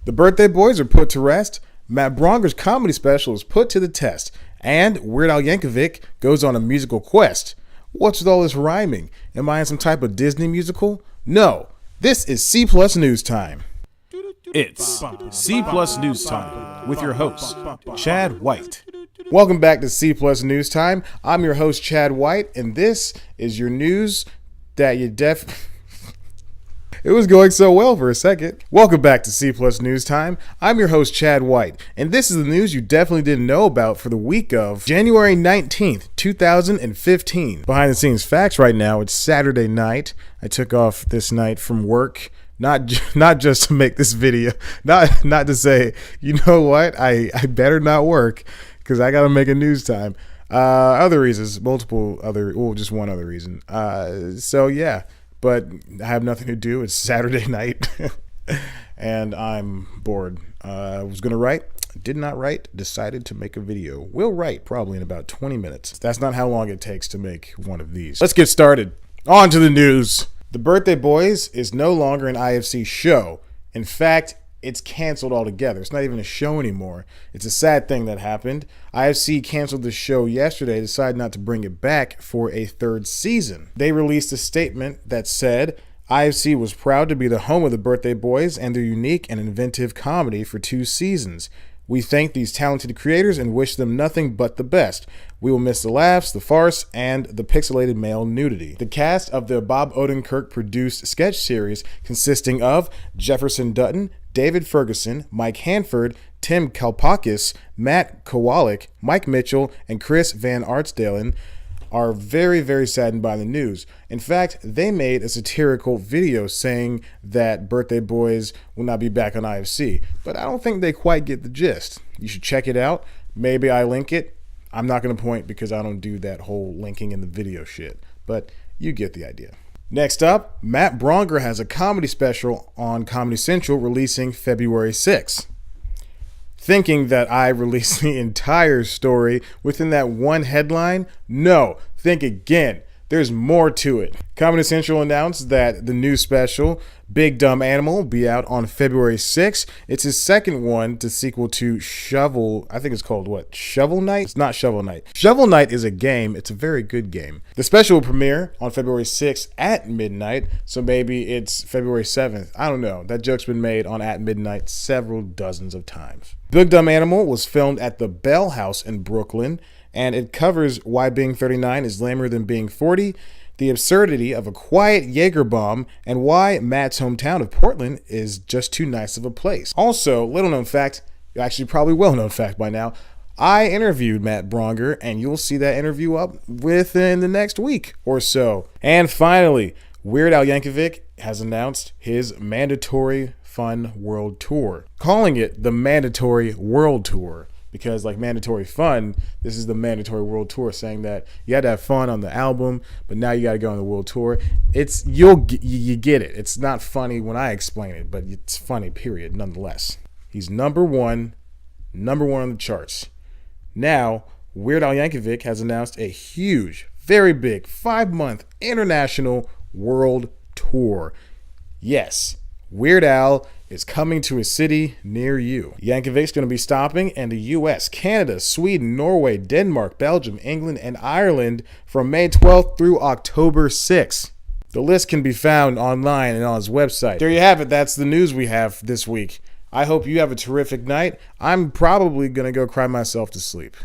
The Birthday Boys are put to rest, Matt Braunger's comedy special is put to the test, and Weird Al Yankovic goes on a musical quest. What's with all this rhyming? Am I in some type of Disney musical? No, this is C Plus News Time. It's C Plus News Time with your host, Chad White. Welcome back to C Plus News Time. I'm your host, Chad White, and this is your news that you It was going so well for a second. Welcome back to C Plus News Time. I'm your host, Chad White, and this is the news you definitely didn't know about for the week of January 19th, 2015. Behind the scenes facts right now, it's Saturday night. I took off this night from work, not just to make this video, not to say, you know what, I better not work because I got to make a news time. Other reasons, just one other reason. So yeah. But I have nothing to do. It's Saturday night, and I'm bored. I was going to write, did not write, decided to make a video. Will write probably in about 20 minutes. That's not how long it takes to make one of these. Let's get started. On to the news. The Birthday Boys is no longer an IFC show. In fact, it's canceled altogether. It's not even a show anymore. It's a sad thing that happened. IFC canceled the show yesterday, decided not to bring it back for a third season. They released a statement that said, IFC was proud to be the home of the Birthday Boys and their unique and inventive comedy for 2 seasons. We thank these talented creators and wish them nothing but the best. We will miss the laughs, the farce, and the pixelated male nudity. The cast of the Bob Odenkirk-produced sketch series, consisting of Jefferson Dutton, David Ferguson, Mike Hanford, Tim Kalpakis, Matt Kowalik, Mike Mitchell, and Chris Van Artsdalen, are very, very saddened by the news. In fact, they made a satirical video saying that Birthday Boys will not be back on IFC, but I don't think they quite get the gist. You should check it out. Maybe I link it. I'm not going to point because I don't do that whole linking in the video shit, but you get the idea. Next up, Matt Braunger has a comedy special on Comedy Central releasing February 6th. Thinking that I released the entire story within that one headline? No, think again. There's more to it. Comedy Central announced that the new special, Big Dumb Animal, will be out on February 6th. It's his second one to sequel to Shovel. I think it's called what? Shovel Knight? It's not Shovel Knight. Shovel Knight is a game. It's a very good game. The special will premiere on February 6th at midnight, so maybe it's February 7th. I don't know. That joke's been made on at midnight several dozens of times. Big Dumb Animal was filmed at the Bell House in Brooklyn, and it covers why being 39 is lamer than being 40, the absurdity of a quiet Jaeger bomb, and why Matt's hometown of Portland is just too nice of a place. Also, little known fact, actually probably well known fact by now, I interviewed Matt Braunger, and you'll see that interview up within the next week or so. And finally, Weird Al Yankovic has announced his mandatory Fun World Tour, calling it the Mandatory World Tour. Because like mandatory fun, this is the mandatory world tour, saying that you had to have fun on the album, but now you got to go on the world tour. It's you get it. It's not funny when I explain it, but it's funny, period, nonetheless. He's number one on the charts. Now, Weird Al Yankovic has announced a huge, very big 5-month international world tour. Yes, Weird Al is coming to a city near you. Yankovic's going to be stopping in the US, Canada, Sweden, Norway, Denmark, Belgium, England, and Ireland from May 12th through October 6th. The list can be found online and on his website. There you have it. That's the news we have this week. I hope you have a terrific night. I'm probably going to go cry myself to sleep.